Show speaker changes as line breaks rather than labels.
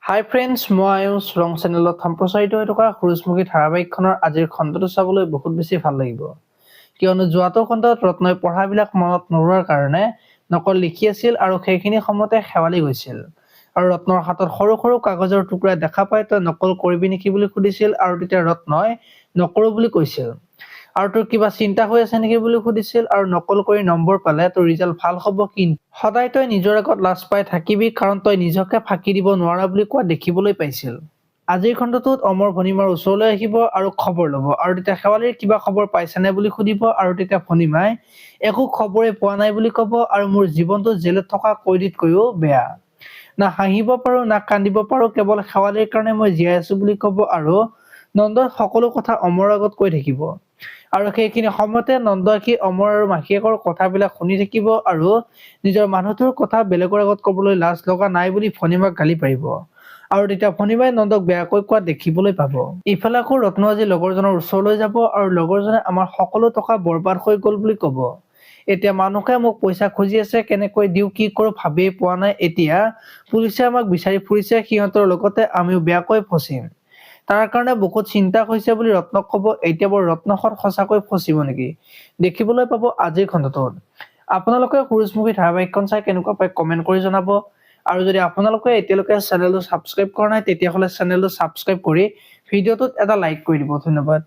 হাই friends, মই আয়ুষ ৰং চেনেলত সম্প্ৰচাৰিত হৈ থকা সূৰুযমুখী ধাৰাবাহিকখনৰ আজিৰ খণ্ডটো চাবলৈ বহুত বেছি ভাল লাগিব। কিয়নো যোৱাটো খণ্ডত ৰত্নই পঢ়াবিলাক মনত নৰোৱাৰ কাৰণে নকল লিখি আছিল আৰু সেইখিনি সময়তে শেৱালি গৈছিল। আৰু ৰত্নৰ হাতত সৰু সৰু কাগজৰ টুকুৰা দেখা পাই তই নকল কৰিবি নেকি বুলি সুধিছিল আৰু তেতিয়া ৰত্নই নকৰো বুলি কৈছিল। আৰু তোৰ কিবা চিন্তা হৈ আছে নেকি বুলি সুধিছিল আৰু নকল কৰি নম্বৰ পালে তোৰ ৰিজাল্ট ভাল হ'ব, কিন্তু সদায় তই নিজৰ আগত লাজ পাই থাকিবি কাৰণ তই নিজকে ফাঁকি দিব নোৱাৰা বুলি কোৱা দেখিবলৈ পাইছিল। আজিৰ খণ্ডটোত অমৰ ভনীমাৰ ওচৰলৈ আহিব আৰু খবৰ ল'ব আৰু তেতিয়া শেৱালিৰ কিবা খবৰ পাইছেনে বুলি সুধিব আৰু তেতিয়া ভনীমাই একো খবৰে পোৱা নাই বুলি ক'ব আৰু মোৰ জীৱনটো জেলত থকা কয়দীতকৈও বেয়া। না হাঁহিব পাৰো না কান্দিব পাৰো, কেৱল শেৱালিৰ কাৰণে মই জীয়াই আছো বুলি ক'ব আৰু নন্দৰ সকলো কথা অমৰ আগত কৈ থাকিব। আৰু সেইখিনি সময়তে নন্দ আহি অমৰ আৰু মাহীয়েকৰ কথাবিলাক শুনি থাকিব আৰু নিজৰ মানুহটোৰ কথা বেলেগৰ আগত কবলৈ লাজ লগা নাই বুলি ভনীমাক গালি পাৰিব। আৰু তেতিয়া ভনীমাই নন্দক বেয়াকৈ কোৱা দেখিবলৈ পাব। ইফালে আকৌ ৰত্ন আজি লগৰজনৰ ওচৰলৈ যাব আৰু লগৰজনে আমাৰ সকলো টকা বৰবাদ হৈ গল বুলি কব। এতিয়া মানুহে মোক পইচা খুজি আছে, কেনেকৈ দিওঁ কি কৰো ভাবিয়ে পোৱা নাই। এতিয়া পুলিচে আমাক বিচাৰি ফুৰিছে, সিহঁতৰ লগতে আমিও বেয়াকৈ ফচিম। তাৰ কাৰণে বহুত চিন্তা হৈছে বুলি ৰত্নক কব। এতিয়া বৰ ৰত্নখন সঁচাকৈ ফচিব নেকি দেখিবলৈ পাব আজিৰ খণ্ডটোত। আপোনালোকে সূৰুযমুখী ধাৰাবাহিকখন চাই কেনেকুৱা পায় কমেন্ট কৰি জনাব। আৰু যদি আপোনালোকে এতিয়ালৈকে চেনেলটো ছাবস্ক্ৰাইব কৰা নাই তেতিয়াহ'লে চেনেলটো ছাবস্ক্ৰাইব কৰি ভিডিঅ'টোত এটা লাইক কৰি দিব। ধন্যবাদ।